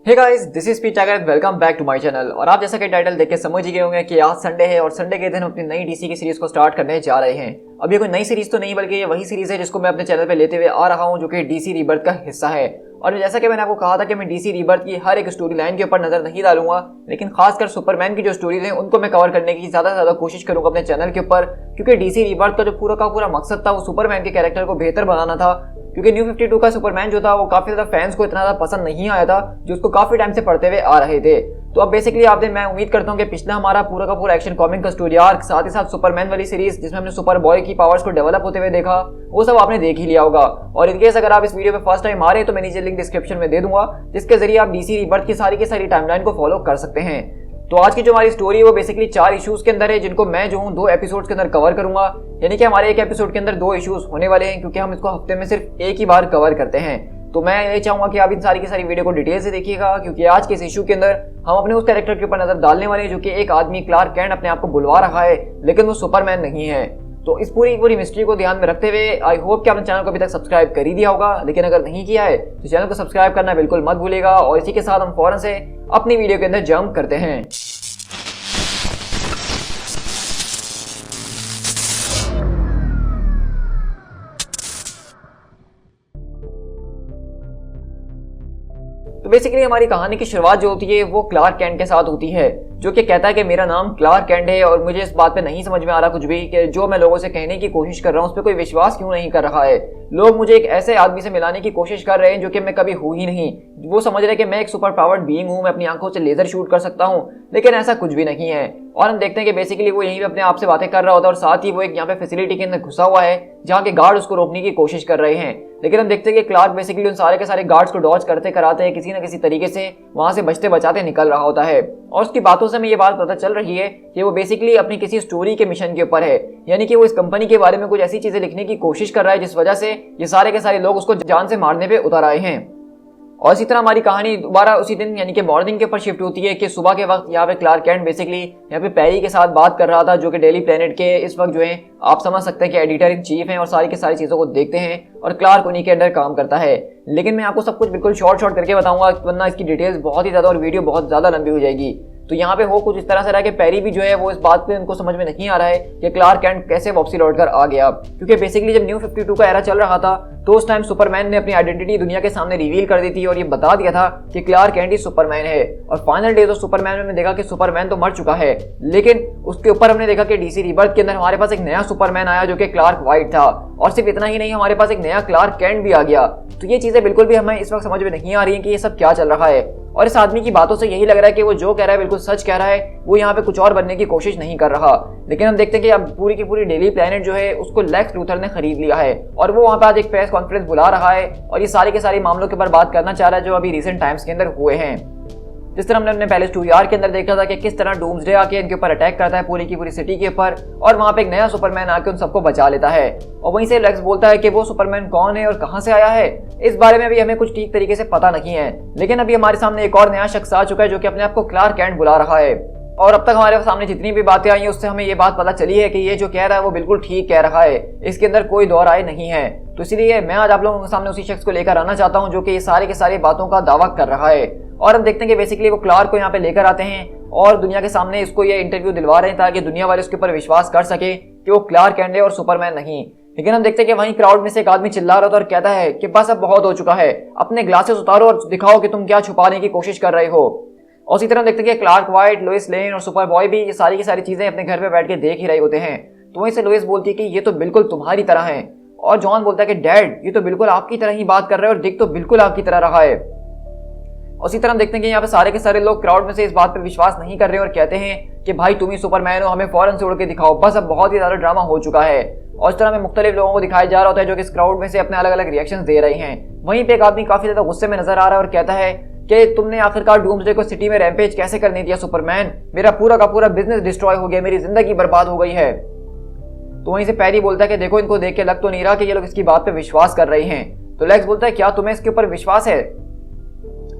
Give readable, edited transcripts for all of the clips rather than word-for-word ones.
Hey guys, this is P tiger, welcome back to my channel. और आप जैसा कि टाइटल देख के समझ ही गए होंगे कि आज संडे है और संडे के दिन हम अपनी नई डीसी की सीरीज को स्टार्ट करने जा रहे हैं। अब ये कोई नई सीरीज तो नहीं बल्कि ये वही सीरीज है जिसको मैं अपने चैनल पे लेते हुए आ रहा हूँ, जो कि डीसी रीबर्थ का हिस्सा है। और जैसा कि मैंने आपको कहा था कि मैं डीसी रीबर्थ की हर एक स्टोरी लाइन के ऊपर नजर नहीं डालूंगा, लेकिन खासकर सुपरमैन की जो स्टोरीज हैं उनको मैं कवर करने की ज्यादा से ज्यादा कोशिश करूंगा अपने चैनल के ऊपर, क्योंकि डीसी रीबर्थ का जो पूरा का पूरा मकसद था वो सुपरमैन के कैरेक्टर को बेहतर बनाना था। क्योंकि न्यू 52 का सुपरमैन जो था वो काफी ज्यादा फैंस को इतना ज्यादा पसंद नहीं आया था, जो उसको काफी टाइम से पढ़ते हुए आ रहे थे। तो अब बेसिकली आपने, मैं उम्मीद करता हूँ कि पिछला हमारा पूरा का पूरा एक्शन कॉमिक का स्टोरी आर्क, साथ ही साथ सुपरमैन वाली सीरीज जिसमें हमने सुपर बॉय की पावर्स को डेवलप होते हुए देखा, वो सब आपने देख ही लिया होगा। और इनकेस अगर आप इस वीडियो पे फर्स्ट टाइम आ रहे हैं तो मैं नीचे लिंक डिस्क्रिप्शन में दे दूंगा, जिसके जरिए आप डीसी रीबर्थ की सारी टाइमलाइन को फॉलो कर सकते हैं। तो आज की जो हमारी स्टोरी है वो बेसिकली 4 इश्यूज के अंदर है, जिनको मैं जो हूँ 2 एपिसोड्स के अंदर कवर करूंगा। यानी कि हमारे एक एपिसोड के अंदर 2 इश्यूज होने वाले हैं, क्योंकि हम इसको हफ्ते में सिर्फ एक ही बार कवर करते हैं। तो मैं ये चाहूंगा कि आप इन सारी की सारी वीडियो को डिटेल से देखिएगा, क्योंकि आज के इस इशू के अंदर हम अपने उस कैरेक्टर के ऊपर नजर डालने वाले हैं जो कि एक आदमी क्लार्क कैंट अपने आप को बुलवा रहा है, लेकिन वो सुपरमैन नहीं है। तो इस पूरी मिस्ट्री को ध्यान में रखते हुए आई होप कि आपने चैनल को अभी तक सब्सक्राइब कर ही दिया होगा, लेकिन अगर नहीं किया है तो चैनल को सब्सक्राइब करना बिल्कुल मत भूलिएगा। और इसी के साथ हम फौरन से अपनी वीडियो के अंदर जंप करते हैं। तो बेसिकली हमारी कहानी की शुरुआत जो होती है वो क्लार्क कैंट के साथ होती है, जो कि कहता है कि मेरा नाम क्लार्क कैंट है और मुझे इस बात पे नहीं समझ में आ रहा कुछ भी कि जो मैं लोगों से कहने की कोशिश कर रहा हूँ उस पर कोई विश्वास क्यों नहीं कर रहा है। लोग मुझे एक ऐसे आदमी से मिलाने की कोशिश कर रहे हैं जो कि मैं कभी हूँ ही नहीं। वो समझ रहे हैं कि मैं एक सुपर पावर्ड बीइंग हूँ, मैं अपनी आंखों से लेजर शूट कर सकता हूँ, लेकिन ऐसा कुछ भी नहीं है। और हम देखते हैं कि बेसिकली वो यहीं पे अपने आप से बातें कर रहा होता है और साथ ही वो एक यहाँ पे फैसिलिटी के अंदर घुसा हुआ है जहाँ के गार्ड उसको रोकने की कोशिश कर रहे हैं। लेकिन हम देखते हैं कि क्लार्क बेसिकली उन सारे के सारे गार्ड्स को डॉज करते कराते हैं, किसी न किसी तरीके से वहां से बचते बचाते निकल रहा होता है। और उसकी बातों से हमें ये बात पता चल रही है कि वो बेसिकली अपनी किसी स्टोरी के मिशन के ऊपर है, यानी कि वो इस कंपनी के बारे में कुछ ऐसी चीजें लिखने की कोशिश कर रहा है जिस वजह से ये सारे के सारे लोग उसको जान से मारने पे उतर आए हैं। और इसी तरह हमारी कहानी दोबारा उसी दिन यानी कि मॉर्निंग के ऊपर शिफ्ट होती है कि सुबह के वक्त यहाँ पे क्लार्क कैंट बेसिकली यहाँ पे पैरी के साथ बात कर रहा था, जो कि डेली प्लेनेट के इस वक्त जो है आप समझ सकते हैं कि एडिटर इन चीफ हैं और सारी की सारी चीज़ों को देखते हैं और क्लार्क उन्हीं के अंडर काम करता है। लेकिन मैं आपको सब कुछ बिल्कुल शॉर्ट करके बताऊंगा, वरना इसकी डिटेल्स बहुत ही ज़्यादा और वीडियो बहुत ज़्यादा लंबी हो जाएगी। तो यहाँ पे हो कुछ इस तरह से रहा कि पैरी भी जो है वो इस बात पे उनको समझ में नहीं आ रहा है कि क्लार्क कैंट कैसे वापसी लौट कर आ गया, क्योंकि बेसिकली जब न्यू 52 का एरा चल रहा था तो उस टाइम सुपरमैन ने अपनी आइडेंटिटी दुनिया के सामने रिवील कर दी थी और ये बता दिया था कि क्लार्क कैंट ही सुपरमैन है। और फाइनल डेज ऑफ सुपरमैन में हमने देखा कि सुपरमैन तो मर चुका है, लेकिन उसके ऊपर हमने देखा कि डीसी रीबर्थ के अंदर हमारे पास एक नया सुपरमैन आया जो कि क्लार्क वाइट था। और सिर्फ इतना ही नहीं, हमारे पास एक नया क्लार्क कैंट भी आ गया। तो ये चीजें बिल्कुल भी हमें इस वक्त समझ में नहीं आ रही है कि ये सब क्या चल रहा है। और इस आदमी की बातों से यही लग रहा है कि वो जो कह रहा है बिल्कुल सच कह रहा है, वो यहाँ पे कुछ और बनने की कोशिश नहीं कर रहा। लेकिन हम देखते हैं कि अब पूरी की पूरी डेली प्लेनेट जो है उसको लेक्स लूथर ने खरीद लिया है और वो वहाँ पे आज एक प्रेस कॉन्फ्रेंस बुला रहा है और ये सारे के सारे मामलों के ऊपर बात करना चाह रहा है जो अभी रिसेंट टाइम्स के अंदर हुए हैं। जिस तरह हमने अपने पहले 2 यार के अंदर देखा था कि किस तरह डूम्सडे आके इनके ऊपर अटैक करता है पूरी की पूरी सिटी के ऊपर, और वहां पे एक नया सुपरमैन आके उन सबको बचा लेता है। और वहीं से लेक्स बोलता है कि वो सुपरमैन कौन है और कहां से आया है, इस बारे में अभी हमें कुछ ठीक तरीके से पता नहीं है। लेकिन अभी हमारे सामने एक और नया शख्स आ चुका है जो कि अपने आप को क्लार्क कैंट बुला रहा है। और अब तक हमारे सामने जितनी भी बातें आई हैं उससे हमें ये बात पता चली है कि ये जो कह रहा है वो बिल्कुल ठीक कह रहा है, इसके अंदर कोई दो राय नहीं है। तो इसलिए मैं आज आप लोगों के सामने उसी शख्स को लेकर आना चाहता हूं जो कि ये सारे के सारी बातों का दावा कर रहा है। और हम देखते हैं कि बेसिकली वो क्लार्क को यहाँ पे लेकर आते हैं और दुनिया के सामने इसको ये इंटरव्यू दिलवा रहे हैं ताकि दुनिया वाले उसके ऊपर विश्वास कर सके कि वो क्लार्क कैंट है और सुपरमैन नहीं। लेकिन हम देखते हैं कि वहीं क्राउड में से एक आदमी चिल्ला रहा था और कहता है कि बस अब बहुत हो चुका है, अपने ग्लासेस उतारो और दिखाओ कि तुम क्या छुपाने की कोशिश कर रहे हो। और इसी तरह देखते हैं कि क्लार्क वाइट, लोइस लेन और सुपर बॉय भी ये सारी की सारी चीजें अपने घर पे बैठ के देख ही रहे होते हैं। तो वहीं से लोइस बोलती है कि ये तो बिल्कुल तुम्हारी तरह है, और जॉन बोलता है कि डैड ये तो बिल्कुल आपकी तरह ही बात कर रहे हैं और दिख तो बिल्कुल आपकी तरह रहा है। उसी तरह हम देखते हैं कि यहाँ पे सारे के सारे लोग क्राउड में से इस बात पर विश्वास नहीं कर रहे और कहते हैं कि भाई तुम ही सुपरमैन हो, हमें फौरन से उड़ के दिखाओ, बस अब बहुत ही ज्यादा ड्रामा हो चुका है। और इस तरह में मुख्तलिफ लोगों को दिखाया जा रहा होता है जो कि इस क्राउड में से अपने अलग अलग रिएक्शंस दे रहे हैं। वहीं पे एक आदमी काफी ज्यादा गुस्से में नजर आ रहा है और कहता है कि तुमने आखिरकार डूम्सडे को सिटी में रैम्पेज कैसे करने दिया सुपरमैन, मेरा पूरा का पूरा बिजनेस डिस्ट्रॉय हो गया, मेरी जिंदगी बर्बाद हो गई है। तो वहीं से पैरी बोलता है कि देखो इनको देख के लग तो नहीं रहा कि ये लोग इसकी बात पे विश्वास कर रहे हैं। तो लेक्स बोलता है क्या तुम्हें इसके ऊपर विश्वास है।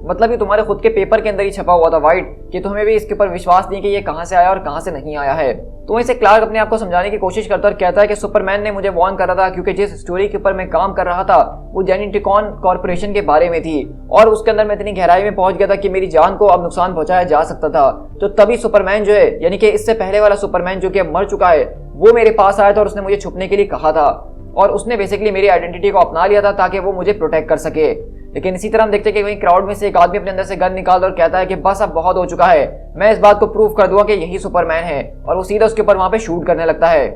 मतलब ये तुम्हारे खुद के पेपर के अंदर ही छपा हुआ था वाइट, कि तुम्हें भी इसके ऊपर विश्वास नहीं कि ये कहाँ से आया और कहाँ से नहीं आया है। तो इसे क्लार्क अपने आप को समझाने की कोशिश करता है और कहता है कि सुपरमैन ने मुझे वार्न करा था, क्योंकि जिस स्टोरी के ऊपर मैं काम कर रहा था वो जेनेटिकॉन कॉर्पोरेशन के बारे में थी और उसके अंदर मैं इतनी गहराई में पहुंच गया था कि मेरी जान को अब नुकसान पहुंचाया जा सकता था। तो तभी सुपरमैन जो है, यानी कि इससे पहले वाला सुपरमैन जो कि अब मर चुका है, वो मेरे पास आया था और उसने मुझे छुपने के लिए कहा था और उसने बेसिकली मेरी आइडेंटिटी को अपना लिया था ताकि वो मुझे प्रोटेक्ट कर सके। लेकिन इसी तरह हम देखते हैं कि वहीं क्राउड में से एक आदमी अपने अंदर से गन निकालता और कहता है कि बस अब बहुत हो चुका है, मैं इस बात को प्रूव कर दूंगा कि यही सुपरमैन है, और वो सीधा उसके ऊपर वहां पे शूट करने लगता है।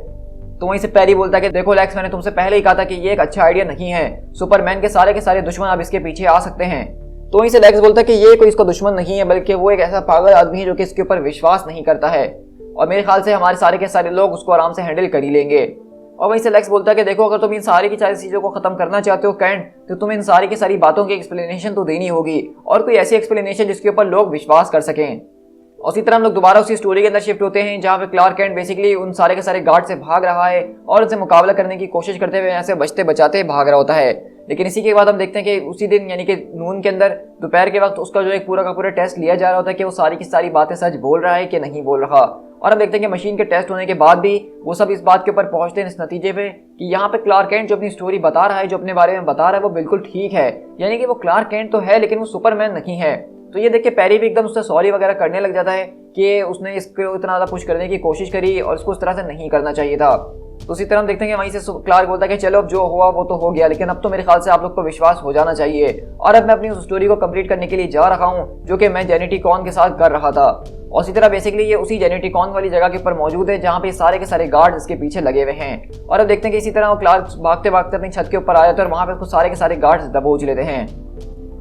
तो वहीं से पैरी बोलता है कि देखो लेक्स, मैंने तुमसे पहले ही कहा था कि ये एक अच्छा आइडिया नहीं है, सुपरमैन के सारे दुश्मन अब इसके पीछे आ सकते हैं। तो वहीं से लेक्स बोलता है कि ये कोई इसका दुश्मन नहीं है, बल्कि वो एक ऐसा पागल आदमी है जो कि इसके ऊपर विश्वास नहीं करता है, और मेरे ख्याल से हमारे सारे के सारे लोग उसको आराम से हैंडल कर ही लेंगे। और वहीं से लेक्स बोलता है कि देखो, अगर तुम इन सारी की सारी चीज़ों को खत्म करना चाहते हो कैंट, तो तुम्हें इन सारी की सारी बातों की एक्सप्लेनेशन तो देनी होगी, और कोई ऐसी एक्सप्लेनेशन जिसके ऊपर लोग विश्वास कर सकें। और इसी तरह हम लोग दोबारा उसी स्टोरी के अंदर शिफ्ट होते हैं जहाँ पे क्लार्क कैंट बेसिकली उन सारे के सारे गार्ड से भाग रहा है और उनसे मुकाबला करने की कोशिश करते हुए यहाँ से बचते बचाते भाग रहा होता है। लेकिन इसी के बाद हम देखते हैं कि उसी दिन यानी कि नून के अंदर दोपहर के वक्त उसका जो एक पूरा का पूरा टेस्ट लिया जा रहा होता है कि वो सारी की सारी बातें सच बोल रहा है कि नहीं बोल रहा। और हम देखते हैं कि मशीन के टेस्ट होने के बाद भी वो सब इस बात के ऊपर पहुंचते हैं इस नतीजे पे कि यहाँ पे क्लार्क कैंट जो अपनी स्टोरी बता रहा है, जो अपने बारे में बता रहा है, वो बिल्कुल ठीक है, यानी कि वो क्लार्क कैंट तो है लेकिन वो सुपरमैन नहीं है। तो ये देख के पैरी भी एकदम उससे सॉरी वगैरह करने लग जाता है कि उसने इसको इतना ज़्यादा पुश करने की कोशिश करी और उसको उस तरह से नहीं करना चाहिए था। तो उसी तरह हम देखते हैं कि वहीं से क्लार्क बोलता है कि चलो अब जो हुआ वो तो हो गया, लेकिन अब तो मेरे ख्याल से आप लोग को विश्वास हो जाना चाहिए, और अब मैं अपनी उस स्टोरी को कंप्लीट करने के लिए जा रहा हूँ जो कि मैं जेनेटिकॉन के साथ कर रहा था। और इसी तरह बेसिकली ये उसी जेनेटिकॉन वाली जगह के ऊपर मौजूद है जहाँ पे सारे के सारे गार्ड इसके पीछे लगे हुए हैं। और अब देखते हैं कि इसी तरह वो क्लार्क भागते भागते अपनी छत के ऊपर आ जाते हैं और वहाँ पे उसको सारे के सारे गार्ड्स दबोच लेते हैं।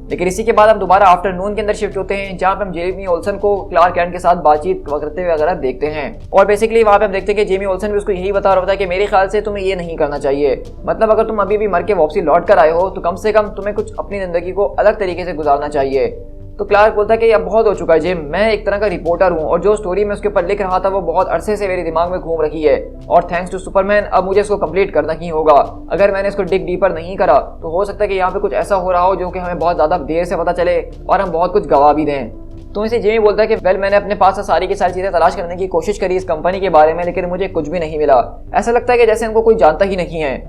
लेकिन इसी के बाद हम दोबारा आफ्टरनून के अंदर शिफ्ट होते हैं जहाँ पे हम जेमी ओल्सन को क्लार्क कैंट के साथ बातचीत करते हुए वगैरह देखते हैं। और बेसिकली वहाँ पे हम देखते हैं कि जेमी ओल्सन भी उसको यही बता रहा होता है कि मेरे ख्याल से तुम्हें ये नहीं करना चाहिए, मतलब अगर तुम अभी भी मर के वापसी लौट कर आए हो तो कम से कम तुम्हें कुछ अपनी जिंदगी को अलग तरीके से गुजारना चाहिए। तो क्लार्क बोलता है कि अब बहुत हो चुका है जिम, मैं एक तरह का रिपोर्टर हूँ और जो स्टोरी मैं उसके ऊपर लिख रहा था वो बहुत अरसे से मेरे दिमाग में घूम रही है, और थैंक्स टू सुपरमैन अब मुझे इसको कंप्लीट करना ही होगा। अगर मैंने इसको डिग डीपर नहीं करा तो हो सकता है कि यहाँ पे कुछ ऐसा हो रहा हो जो कि हमें बहुत ज़्यादा देर से पता चले और हम बहुत कुछ गवा भी दें। तो इसे जेमी बोलता है कि वेल, मैंने अपने पास से सारी की सारी चीज़ें तलाश करने की कोशिश करी इस कंपनी के बारे में, लेकिन मुझे कुछ भी नहीं मिला। ऐसा लगता है कि जैसे इनको कोई जानता ही नहीं है।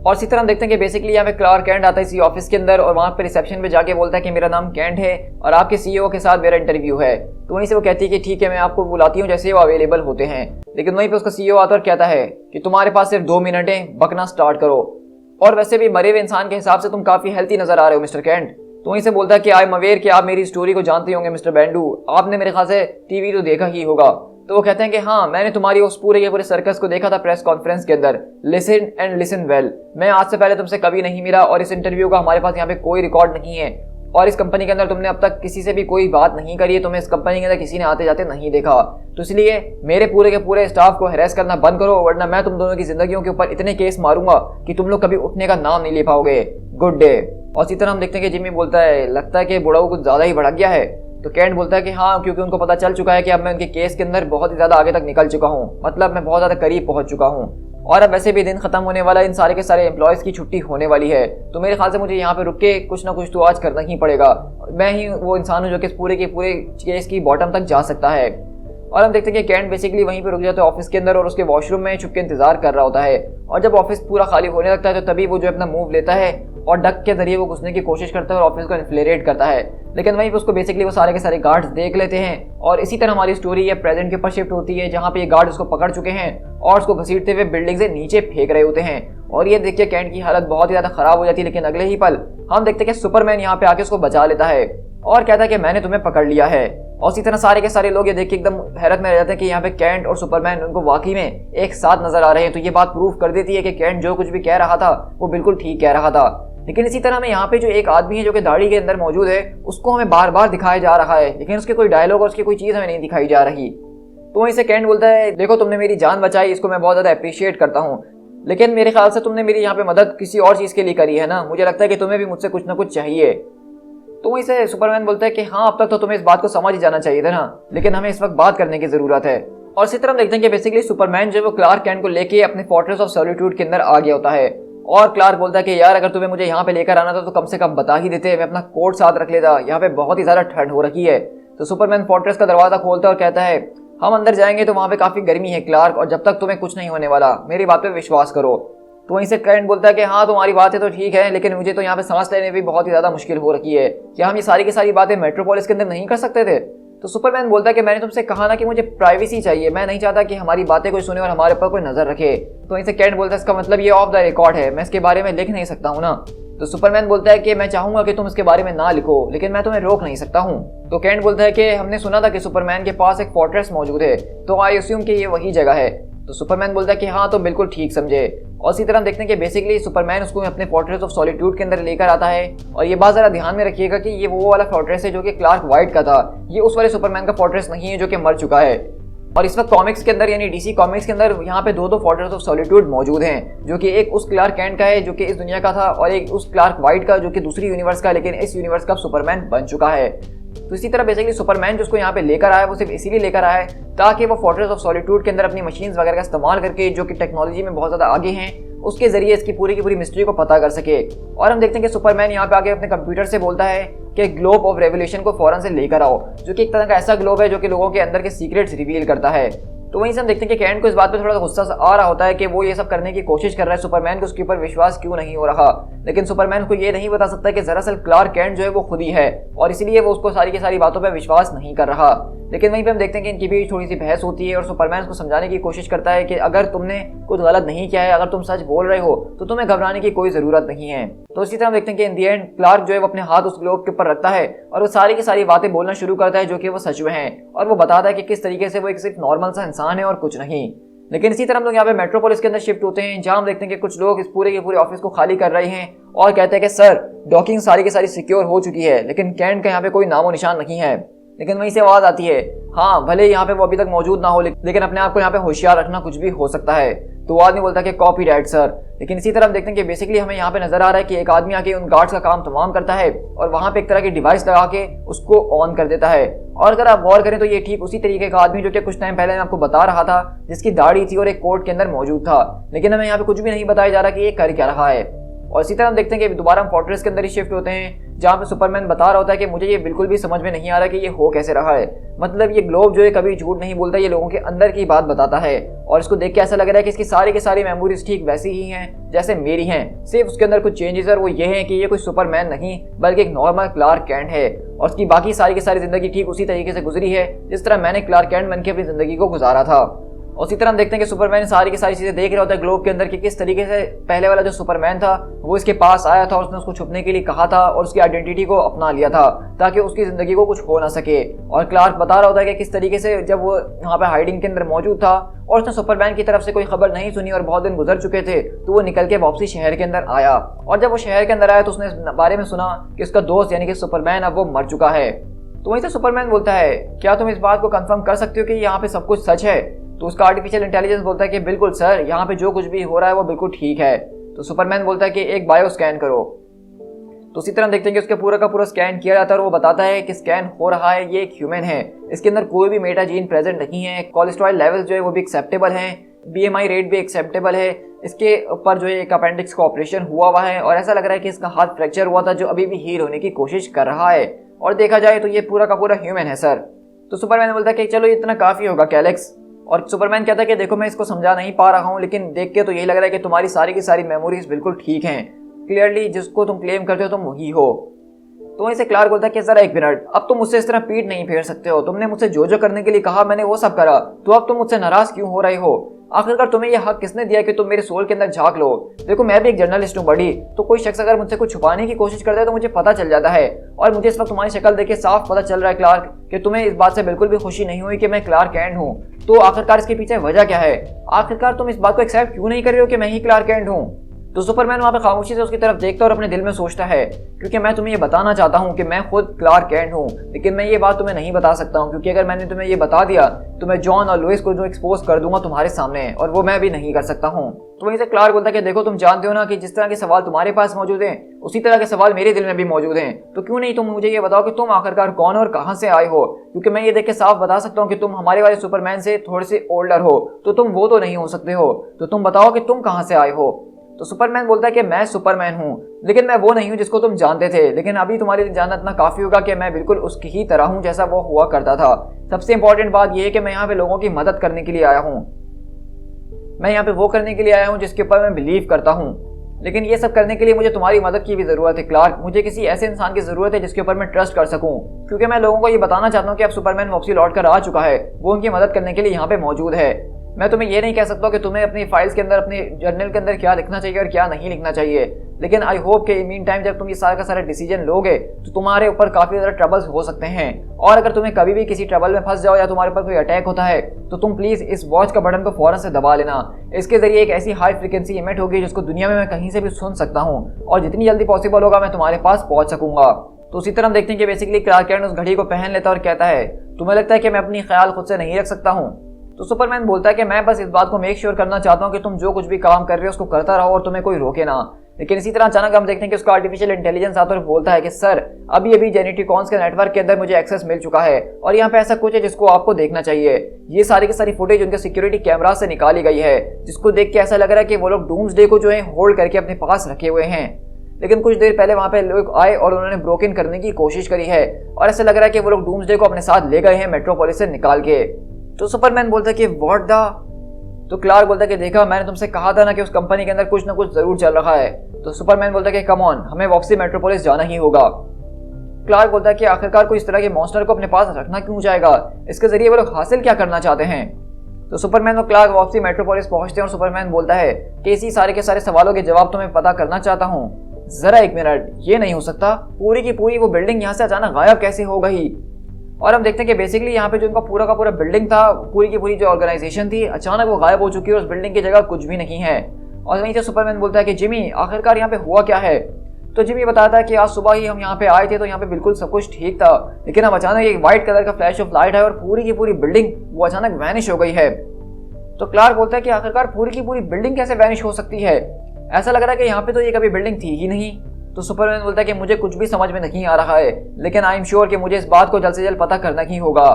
और इसी तरह हम देखते हैं कि बेसिकली यहाँ पे क्लार्क कैंट आता है इसी ऑफिस के अंदर और वहाँ पे रिसेप्शन पे जाके बोलता है कि मेरा नाम कैंट है और आपके सीईओ के साथ मेरा इंटरव्यू है। तो वहीं से वो कहती है कि ठीक है, मैं आपको बुलाती हूँ जैसे वो अवेलेबल होते हैं। लेकिन वहीं पे उसका सीईओ आता है और कहता है कि तुम्हारे पास सिर्फ 2 मिनट है, बकना स्टार्ट करो। और वैसे भी मरे हुए इंसान के हिसाब से तुम काफी हेल्थी नजर आ रहे हो मिस्टर कैंट। तो वहीं से बोलता है कि आई एम अवेयर कि आप मेरी स्टोरी को जानते होंगे मिस्टर बैंडू, आपने मेरे ख्याल से टीवी तो देखा ही होगा। तो वो कहते हैं कि हाँ, मैंने तुम्हारी उस पूरे सर्कस को देखा था प्रेस कॉन्फ्रेंस के अंदर, लिसन एंड लिसन वेल, मैं आज से पहले तुमसे कभी नहीं मिला और इस इंटरव्यू का हमारे पास यहाँ पे कोई रिकॉर्ड नहीं है, और इस कंपनी के अंदर तुमने अब तक किसी से भी कोई बात नहीं करी है, तुम्हें इस कंपनी के अंदर किसी ने आते जाते नहीं देखा। तो इसलिए मेरे पूरे के पूरे स्टाफ को हैरेस करना बंद करो, वरना मैं तुम दोनों की जिंदगियों के ऊपर इतने केस मारूंगा कि तुम लोग कभी उठने का नाम नहीं ले पाओगे। Good day. और इसी तरह हम देखते हैं कि जिमी बोलता है लगता है कि बुढ़ाऊ कुछ ज्यादा ही भड़क गया है। तो कैंट बोलता है कि हाँ, क्योंकि उनको पता चल चुका है कि अब मैं उनके केस के अंदर बहुत ही ज़्यादा आगे तक निकल चुका हूँ, मतलब मैं बहुत ज़्यादा करीब पहुँच चुका हूँ, और अब वैसे भी दिन खत्म होने वाला, इन सारे के सारे एम्प्लॉयज़ की छुट्टी होने वाली है। तो मेरे ख्याल से मुझे यहाँ पे रुक के कुछ ना कुछ तो आज करना ही पड़ेगा। मैं ही वो इंसान हूँ जो कि पूरे के पूरे केस की बॉटम तक जा सकता है। और हम देखते हैं कि कैंट बेसिकली वहीं पे रुक जाता है ऑफिस के अंदर और उसके वॉशरूम में छुप के इंतजार कर रहा होता है। और जब ऑफिस पूरा खाली होने लगता है तो तभी वो जो अपना मूव लेता है और डक के जरिए वो घुसने की कोशिश करता है और ऑफिस को इन्फ्लेरेट करता है। लेकिन वहीं पे उसको बेसिकली वो सारे के सारे गार्ड्स देख लेते हैं। और इसी तरह हमारी स्टोरी ये प्रेजेंट के ऊपर शिफ्ट होती है जहाँ पे ये गार्ड उसको पकड़ चुके हैं और उसको घसीटते हुए बिल्डिंग से नीचे फेंक रहे होते हैं। और ये देखिए कैंट की हालत बहुत ही ज्यादा खराब हो जाती है। लेकिन अगले ही पल हम देखते हैं कि सुपरमैन यहाँ पे आके उसको बचा लेता है और कहता है कि मैंने तुम्हें पकड़ लिया है। और इसी तरह सारे के सारे लोग ये देख के एकदम हैरत में रह जाते हैं कि यहाँ पे कैंट और सुपरमैन उनको वाकई में एक साथ नजर आ रहे हैं। तो ये बात प्रूफ कर देती है कि कैंट जो कुछ भी कह रहा था वो बिल्कुल ठीक कह रहा था। लेकिन इसी तरह में यहाँ पे जो एक आदमी है जो कि दाढ़ी के अंदर मौजूद है उसको हमें बार बार दिखाया जा रहा है, लेकिन उसके कोई डायलॉग और उसकी कोई चीज़ हमें नहीं दिखाई जा रही। तो वहीं से कैंट बोलता है देखो तुमने मेरी जान बचाई, इसको मैं बहुत ज़्यादा अप्रिशिएट करता हूँ, लेकिन मेरे ख्याल से तुमने मेरी यहाँ पे मदद किसी और चीज़ के लिए करी है ना, मुझे लगता है कि तुम्हें भी मुझसे कुछ ना कुछ चाहिए। तो वहीं से सुपरमैन बोलता है कि हाँ, अब तक तो तुम्हें इस बात को समझ ही जाना चाहिए था ना, लेकिन हमें इस वक्त बात करने की ज़रूरत है। और इसी तरह हम देखते हैं कि बेसिकली सुपरमैन जो है वो क्लार्क कैंट को लेके अपने फोर्ट्रेस ऑफ सॉलिट्यूड के अंदर आ गया होता है। और क्लार्क बोलता है कि यार अगर तुम्हें मुझे यहाँ पे लेकर आना था तो कम से कम बता ही देते, मैं अपना कोट साथ रख लेता, यहाँ पे बहुत ही ज्यादा ठंड हो रखी है। तो सुपरमैन फोर्ट्रेस का दरवाजा खोलता है और कहता है हम अंदर जाएंगे तो वहाँ पे काफी गर्मी है क्लार्क, और जब तक तुम्हें कुछ नहीं होने वाला, मेरी बात पे विश्वास करो। तो वहीं से कैंट बोलता है कि हाँ तुम्हारी बातें तो ठीक है, लेकिन मुझे तो यहाँ पे सांस लेने में भी बहुत ही ज्यादा मुश्किल हो रखी है, क्या हम ये सारी की सारी बातें मेट्रोपोलिस के अंदर नहीं कर सकते थे? तो सुपरमैन बोलता है कि मैंने तुमसे कहा ना कि मुझे प्राइवेसी चाहिए, मैं नहीं चाहता कि हमारी बातें कोई सुने और हमारे ऊपर कोई नजर रखे। तो वहीं से कैंट बोलता है इसका मतलब ये ऑफ द रिकॉर्ड है, मैं इसके बारे में लिख नहीं सकता हूँ ना। तो सुपरमैन बोलता है कि मैं चाहूंगा कि तुम इसके बारे में ना लिखो, लेकिन मैं तुम्हें रोक नहीं सकता हूँ। तो कैंट बोलता है कि हमने सुना था कि सुपरमैन के पास एक फोर्ट्रेस मौजूद है, तो आई अस्यूम कि ये वही जगह है। तो सुपरमैन बोलता है कि हाँ तो बिल्कुल ठीक समझे। और इसी तरह देखते हैं कि बेसिकली सुपरमैन उसको अपने फोर्ट्रेस ऑफ सॉलिट्यूड के अंदर लेकर आता है। और ये बात जरा ध्यान में रखिएगा कि ये वो वाला फोर्ट्रेस है जो कि क्लार्क वाइट का था, ये उस वाले सुपरमैन का फोर्ट्रेस नहीं है जो कि मर चुका है। और इस वक्त कॉमिक्स के अंदर यानी डीसी कॉमिक्स के अंदर यहाँ पे दो फोर्ट्रेस ऑफ सॉलिट्यूड मौजूद हैं, जो कि एक उस क्लार्क कैंट का है जो कि इस दुनिया का था, और एक उस क्लार्क वाइट का जो कि दूसरी यूनिवर्स का, लेकिन इस यूनिवर्स का सुपरमैन बन चुका है। तो इसी तरह बेसिकली सुपरमैन जिसको यहाँ पे लेकर आया वो सिर्फ इसीलिए लेकर आया है ताकि वो फोर्ट्रेस ऑफ सॉलिट्यूड के अंदर अपनी मशीन्स वगैरह का इस्तेमाल करके, जो कि टेक्नोलॉजी में बहुत ज़्यादा आगे हैं, उसके जरिए इसकी पूरी की पूरी मिस्ट्री को पता कर सके। और हम देखते हैं कि सुपरमैन यहाँ पे आके अपने कंप्यूटर से बोलता है कि ग्लोब ऑफ रेवोल्यूशन को फौरन से लेकर आओ, जो कि एक तरह का ऐसा ग्लोब है जो कि लोगों के अंदर के सीक्रेट्स रिवील करता है। तो वहीं से हम देखते हैं कि कैंट को इस बात पे थोड़ा सा गुस्सा आ रहा होता है कि वो ये सब करने की कोशिश कर रहा है, सुपरमैन को उसके ऊपर विश्वास क्यों नहीं हो रहा। लेकिन सुपरमैन को ये नहीं बता सकता कि दरअसल क्लार्क कैंट जो है वो खुद ही है, और इसीलिए वो उसको सारी की सारी बातों पर विश्वास नहीं कर रहा। लेकिन वहीं पे हम देखते हैं कि इनकी भी थोड़ी सी बहस होती है और सुपरमैन उसको समझाने की कोशिश करता है कि अगर तुमने कुछ गलत नहीं किया है, अगर तुम सच बोल रहे हो तो तुम्हें घबराने की कोई जरूरत नहीं है। तो इसी तरह हम देखते हैं कि इन दी एंड क्लार्क जो है वो अपने हाथ उस ग्लोब के ऊपर रखता है और वो सारी की सारी बातें बोलना शुरू करता है जो कि वो सच में है, और वो बताता है कि किस तरीके से वो एक सिर्फ नॉर्मल सा इंसान है और कुछ नहीं। लेकिन इसी तरह हम लोग यहाँ पे मेट्रोपोलिस के अंदर शिफ्ट होते हैं, जहाँ हम देखते हैं कि कुछ लोग इस पूरे के पूरे ऑफिस को खाली कर रहे हैं और कहते हैं कि सर डॉकिंग सारी की सारी सिक्योर हो चुकी है, लेकिन कैंट का यहाँ पे कोई नामो निशान नहीं है। लेकिन वहीं से आवाज आती है हाँ भले यहाँ पे वो अभी तक मौजूद ना हो, लेकिन अपने आप को यहाँ पे होशियार रखना, कुछ भी हो सकता है। तो वो आदमी बोलता है कि कॉपीराइट सर। लेकिन इसी तरह हम देखते हैं कि बेसिकली हमें यहाँ पे नजर आ रहा है कि एक आदमी आके उन गार्ड्स का काम तमाम करता है और वहाँ पे एक तरह की डिवाइस लगा के उसको ऑन कर देता है। और अगर आप गौर करें तो ये ठीक उसी तरीके का आदमी जो कि कुछ टाइम पहले मैं आपको बता रहा था, जिसकी दाढ़ी थी और एक कोट के अंदर मौजूद था, लेकिन हमें यहाँ पे कुछ भी नहीं बताया जा रहा कि ये कर क्या रहा है। और इसी तरह हम देखते हैं कि दोबारा हम फोर्ट्रेस के अंदर ही शिफ्ट होते हैं, जहाँ पे सुपरमैन बता रहा होता है कि मुझे ये बिल्कुल भी समझ में नहीं आ रहा कि ये हो कैसे रहा है। मतलब ये ग्लोब जो है कभी झूठ नहीं बोलता, ये लोगों के अंदर की बात बताता है, और इसको देख के ऐसा लग रहा है कि इसकी सारी की सारी मेमोरीज ठीक वैसी ही हैं जैसे मेरी हैं, सिर्फ उसके अंदर कुछ चेंजेस है, वो ये है कि ये कोई सुपरमैन नहीं बल्कि एक नॉर्मल क्लार्क कैंट है, और उसकी बाकी सारी की सारी जिंदगी ठीक उसी तरीके से गुजरी है जिस तरह मैंने क्लार्क कैंट बन के अपनी जिंदगी को गुजारा था। और इसी तरह हम देखते हैं कि सुपरमैन सारी की सारी चीजें देख रहा होता है ग्लोब के अंदर कि किस तरीके से पहले वाला जो सुपरमैन था वो इसके पास आया था और उसने उसको छुपने के लिए कहा था और उसकी आइडेंटिटी को अपना लिया था ताकि उसकी जिंदगी को कुछ हो ना सके। और क्लार्क बता रहा होता है कि किस तरीके से जब वो यहाँ पे हाइडिंग के अंदर मौजूद था और उसने सुपरमैन की तरफ से कोई खबर नहीं सुनी और बहुत दिन गुजर चुके थे, तो वो निकल के वापसी शहर के अंदर आया, और जब वो शहर के अंदर आया तो उसने इस बारे में सुना कि उसका दोस्त यानी कि सुपरमैन अब वो मर चुका है। तो वहीं से सुपरमैन बोलता है क्या तुम इस बात को कंफर्म कर सकते हो कि यहाँ पे सब कुछ सच है? तो उसका आर्टिफिशियल इंटेलिजेंस बोलता है कि बिल्कुल सर, यहाँ पे जो कुछ भी हो रहा है वो बिल्कुल ठीक है। तो सुपरमैन बोलता है कि एक बायो स्कैन करो। तो उसी तरह देखते हैं कि उसके पूरा का पूरा स्कैन किया जाता है और वो बताता है कि स्कैन हो रहा है, ये एक ह्यूमन है, इसके अंदर कोई भी मेटा जीन प्रेजेंट नहीं है, कोलेस्ट्रॉल लेवल जो है वो भी एक्सेप्टेबल है, BMI रेट भी एक्सेप्टेबल है, इसके ऊपर जो है एक अपेंडिक्स का ऑपरेशन हुआ है और ऐसा लग रहा है कि इसका हाथ फ्रैक्चर हुआ था जो अभी भी हील होने की कोशिश कर रहा है, और देखा जाए तो ये पूरा का पूरा ह्यूमन है सर। तो सुपरमैन बोलता है कि चलो इतना काफी होगा कैलेक्स। और सुपरमैन कहता है कि देखो मैं इसको समझा नहीं पा रहा हूँ, लेकिन देख के तो यही लग रहा है कि तुम्हारी सारी की सारी मेमोरीज बिल्कुल ठीक हैं, क्लियरली जिसको तुम क्लेम करते हो तुम वही हो। तो वहीं से क्लार्क बोलता है कि जरा एक मिनट, अब तुम मुझसे इस तरह पीठ नहीं फेर सकते हो, तुमने मुझसे जो जो करने के लिए कहा मैंने वो सब करा, तो अब तुम मुझसे नाराज क्यों हो रहे हो? आखिरकार तुम्हें यह हक किसने दिया कि तुम मेरे सोल के अंदर झांक लो? देखो मैं भी एक जर्नलिस्ट हूँ बड़ी, तो कोई शख्स अगर मुझसे कुछ छुपाने की कोशिश करता है तो मुझे पता चल जाता है, और मुझे इस वक्त तुम्हारी शक्ल देख के साफ पता चल रहा है क्लार्क कि तुम्हें इस बात से बिल्कुल भी खुशी नहीं हुई कि मैं क्लार्क कैंट हूँ। तो आखिरकार इसके पीछे वजह क्या है? आखिरकार तुम इस बात को एक्सेप्ट क्यों नहीं कर रहे हो कि मैं ही क्लार्क कैंट हूँ? तो सुपरमैन वहाँ पे खामोशी से उसकी तरफ देखता और अपने दिल में सोचता है क्योंकि मैं तुम्हें ये बताना चाहता हूँ कि मैं खुद क्लार्क कैंट हूँ, लेकिन मैं ये बात तुम्हें नहीं बता सकता हूँ क्योंकि अगर मैंने तुम्हें ये बता दिया तो मैं जॉन और लुइस को जो एक्सपोज कर दूंगा तुम्हारे सामने, और वो मैं भी नहीं कर सकता हूँ। तो वहीं से क्लार्क बोलता है कि देखो तुम जानते हो ना कि जिस तरह के सवाल तुम्हारे पास मौजूद हैं उसी तरह के सवाल मेरे दिल में भी मौजूद हैं, तो क्यों नहीं तुम मुझे ये बताओ कि तुम आखिरकार कौन और कहाँ से आए हो? क्योंकि मैं ये देख के साफ बता सकता हूँ कि तुम हमारे वाले सुपरमैन से थोड़े से ओल्डर हो, तो तुम वो तो नहीं हो सकते हो, तो तुम बताओ कि तुम कहाँ से आए हो? तो सुपरमैन बोलता है कि मैं सुपरमैन हूँ, लेकिन मैं वो नहीं हूँ जिसको तुम जानते थे, लेकिन अभी तुम्हारे लिए जानना इतना काफी होगा कि मैं बिल्कुल उसकी ही तरह हूँ जैसा वो हुआ करता था। सबसे इंपॉर्टेंट बात यह है कि मैं यहाँ पे लोगों की मदद करने के लिए आया हूँ। मैं यहाँ पे वो करने के लिए आया हूँ जिसके ऊपर मैं बिलीव करता हूँ, लेकिन ये सब करने के लिए मुझे तुम्हारी मदद की भी जरूरत है क्लार्क। मुझे किसी ऐसे इंसान की जरूरत है जिसके ऊपर मैं ट्रस्ट कर सकूं, क्योंकि मैं लोगों को ये बताना चाहता हूँ कि अब सुपरमैन वापसी लौट कर आ चुका है, वो उनकी मदद करने के लिए यहाँ पे मौजूद है। मैं तुम्हें ये नहीं कह सकता कि तुम्हें अपनी फाइल्स के अंदर, अपने जर्नल के अंदर क्या लिखना चाहिए और क्या नहीं लिखना चाहिए, लेकिन आई होप कि मीन टाइम जब तुम ये सारा का सारा डिसीजन लोगे तो तुम्हारे ऊपर काफी ज्यादा ट्रबल्स हो सकते हैं। और अगर तुम्हें कभी भी किसी ट्रबल में फंस जाओ या तुम्हारे ऊपर कोई अटैक होता है तो तुम प्लीज इस वॉच का बटन को फौरन से दबा लेना। इसके जरिए एक ऐसी हाई फ्रिक्वेंसी इमिट होगी जिसको दुनिया में मैं कहीं से भी सुन सकता हूँ, और जितनी जल्दी पॉसिबल होगा मैं तुम्हारे पास पहुंच सकूंगा। तो उसी तरह हम देखते हैं कि बेसिकली क्लार्क केंट उस घड़ी को पहन लेता है और कहता है, तुम्हें लगता है कि मैं अपनी ख्याल खुद से नहीं रख सकता हूँ? तो सुपरमैन बोलता है कि मैं बस इस बात को मेक श्योर करना चाहता हूँ कि तुम जो कुछ भी काम कर रहे हो उसको करता रहो और तुम्हें कोई रोके ना। लेकिन इसी तरह अचानक हम देखते हैं कि उसका आर्टिफिशियल इंटेलिजेंस आता है और बोलता है कि सर, अभी जेनेटिकॉन्स के नेटवर्क के अंदर मुझे एक्सेस मिल चुका है और यहाँ पे ऐसा कुछ है जिसको आपको देखना चाहिए। ये सारी की सारी फुटेज उनके सिक्योरिटी कैमरा से निकाली गई है, जिसको देख के ऐसा लग रहा है कि वो लोग डूम्सडे को जो है होल्ड करके अपने पास रखे हुए हैं। लेकिन कुछ देर पहले वहां पे लोग आए और उन्होंने ब्रोक इन करने की कोशिश करी है, और ऐसा लग रहा है कि वो लोग डूम्सडे को अपने साथ ले गए हैं मेट्रोपोलिस से निकाल के। तो सुपरमैन बोलता है कि व्हाट द। तो क्लार्क बोलता है कि देखा, मैंने तुमसे कहा था ना कि उस कंपनी के अंदर कुछ ना कुछ जरूर चल रहा है। तो सुपरमैन बोलता है कि कम ऑन, हमें वापसी मेट्रोपोलिस जाना ही होगा। क्लार्क बोलता है कि आखिरकार कोई इस तरह के मॉन्स्टर को अपने पास रखना क्यों चाहेगा, इसके जरिए वो लोग हासिल क्या करना चाहते हैं। तो सुपरमैन और क्लार्क वापसी मेट्रोपोलिस पहुंचते हैं और सुपरमैन बोलता है कि इसी सारे के सारे सवालों के जवाब तो मैं पता करना चाहता हूँ। जरा एक मिनट, ये नहीं हो सकता, पूरी की पूरी वो बिल्डिंग यहाँ से अचानक गायब कैसे हो गई। और हम देखते हैं कि बेसिकली यहाँ पे जो उनका पूरा का पूरा बिल्डिंग था, पूरी की पूरी जो ऑर्गेनाइजेशन थी, अचानक वो गायब हो चुकी है और उस बिल्डिंग की जगह कुछ भी नहीं है। और वहीं से सुपरमैन बोलता है कि जिमी, आखिरकार यहाँ पे हुआ क्या है। तो जिमी बताता है कि आज सुबह ही हम यहाँ पे आए थे तो यहाँ पे बिल्कुल सब कुछ ठीक था, लेकिन अब अचानक एक व्हाइट कलर का फ्लैश ऑफ लाइट है और पूरी की पूरी बिल्डिंग वो अचानक वैनिश हो गई है। तो क्लार्क बोलता है कि आखिरकार पूरी की पूरी बिल्डिंग कैसे वैनिश हो सकती है, ऐसा लग रहा है कि यहाँ पे तो ये कभी बिल्डिंग थी ही नहीं। तो सुपरमैन बोलता है कि मुझे कुछ भी समझ में नहीं आ रहा है, लेकिन आई एम श्योर कि मुझे इस बात को जल्द से जल्द पता करना ही होगा।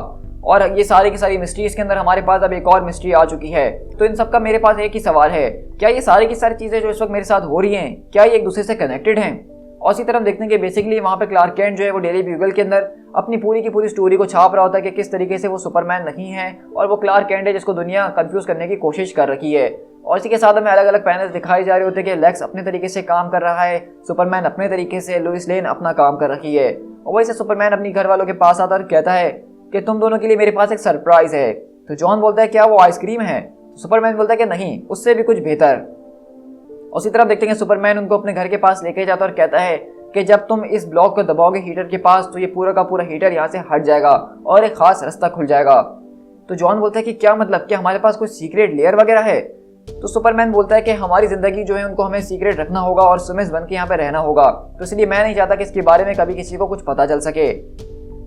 और ये सारी की सारी मिस्ट्रीज के अंदर हमारे पास अब एक और मिस्ट्री आ चुकी है। तो इन सब का मेरे पास एक ही सवाल है, क्या ये सारी की सारी चीजें जो इस वक्त मेरे साथ हो रही हैं, क्या ये एक दूसरे से कनेक्टेड हैं? और इसी तरह हम देखते हैं कि बेसिकली वहाँ पे क्लार्क केंट जो है वो डेली ब्यूगल के अंदर अपनी पूरी की पूरी स्टोरी को छाप रहा होता है कि किस तरीके से वो सुपरमैन नहीं है और वो क्लार्क केंट है जिसको दुनिया कंफ्यूज करने की कोशिश कर रही है। और इसी के साथ हमें अलग अलग पैनल्स दिखाई जा रहे होते हैं कि लेक्स अपने तरीके से काम कर रहा है, सुपरमैन अपने तरीके से, लुइस लेन अपना काम कर रही है। और वैसे सुपरमैन अपनी घर वालों के पास आता और कहता है कि तुम दोनों के लिए मेरे पास एक सरप्राइज है। तो जॉन बोलता है क्या वो आइसक्रीम है? तो सुपरमैन बोलता है कि नहीं, उससे भी कुछ बेहतर। उसी तरफ देखते हैं सुपरमैन उनको अपने घर के पास लेके जाता और कहता है कि जब तुम इस ब्लॉक को दबाओगे हीटर के पास तो ये पूरा का पूरा हीटर यहाँ से हट जाएगा और एक खास रास्ता खुल जाएगा। तो जॉन बोलता है कि क्या मतलब, क्या हमारे पास कोई सीक्रेट लेयर वगैरह है? तो सुपरमैन बोलता है कि हमारी जिंदगी जो है उनको हमें सीक्रेट रखना होगा और सुमिस बन के यहाँ पे रहना होगा, तो इसलिए मैं नहीं चाहता कि इसके बारे में कभी किसी को कुछ पता चल सके।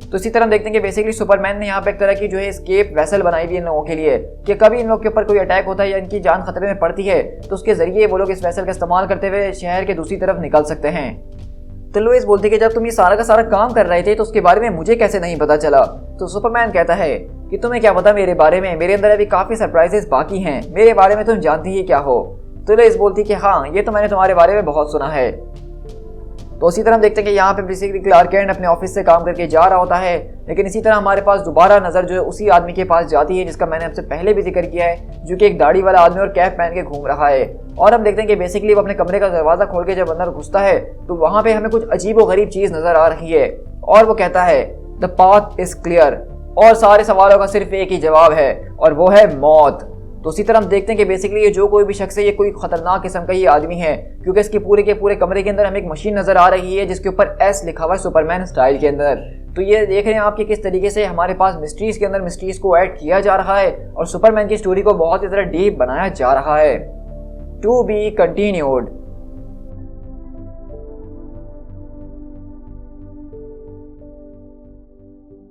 तो इसी तरह हम देखते हैं कि बेसिकली सुपरमैन ने यहाँ पे एक तरह की जो है एस्केप वेसल बनाई हुई है इन लोगों के लिए कि कभी इन लोग के ऊपर कोई अटैक होता है या इनकी जान खतरे में पड़ती है तो उसके जरिए वो लोग इस वेसल का इस्तेमाल करते हुए शहर के दूसरी तरफ निकल सकते हैं। तो लुइस बोलती है कि जब तुम ये सारा का सारा काम कर रहे थे तो उसके बारे में मुझे कैसे नहीं पता चला? तो सुपरमैन कहता है कि तुम्हें क्या पता मेरे बारे में, मेरे अंदर अभी काफी सरप्राइजेस बाकी हैं, मेरे बारे में तुम जानती ही क्या हो? तो लुइस बोलती है कि हाँ, ये तो मैंने तुम्हारे बारे में बहुत सुना है। तो इसी तरह हम देखते हैं कि यहाँ पे बेसिकली क्लार्क केंट अपने ऑफिस से काम करके जा रहा होता है, लेकिन इसी तरह हमारे पास दोबारा नजर जो है उसी आदमी के पास जाती है जिसका मैंने आपसे पहले भी जिक्र किया है, जो कि एक दाढ़ी वाला आदमी और कैप पहन के घूम रहा है। और हम देखते हैं कि बेसिकली वो अपने कमरे का दरवाजा खोल के जब अंदर घुसता है तो वहां पे हमें कुछ अजीबोगरीब चीज नजर आ रही है और वो कहता है द पाथ इज क्लियर, और सारे सवालों का सिर्फ एक ही जवाब है और वो है मौत। तो इसी तरह हम देखते हैं कि बेसिकली ये जो कोई भी शख्स है ये कोई खतरनाक किस्म का ही आदमी है, क्योंकि इसके पूरे के पूरे कमरे के अंदर हमें एक मशीन नजर आ रही है जिसके ऊपर एस लिखा हुआ है सुपरमैन स्टाइल के अंदर। तो ये देख रहे हैं आप कि किस तरीके से हमारे पास मिस्ट्रीज के अंदर मिस्ट्रीज को ऐड किया जा रहा है और सुपरमैन की स्टोरी को बहुत ही ज़्यादा डीप बनाया जा रहा है। To be continued.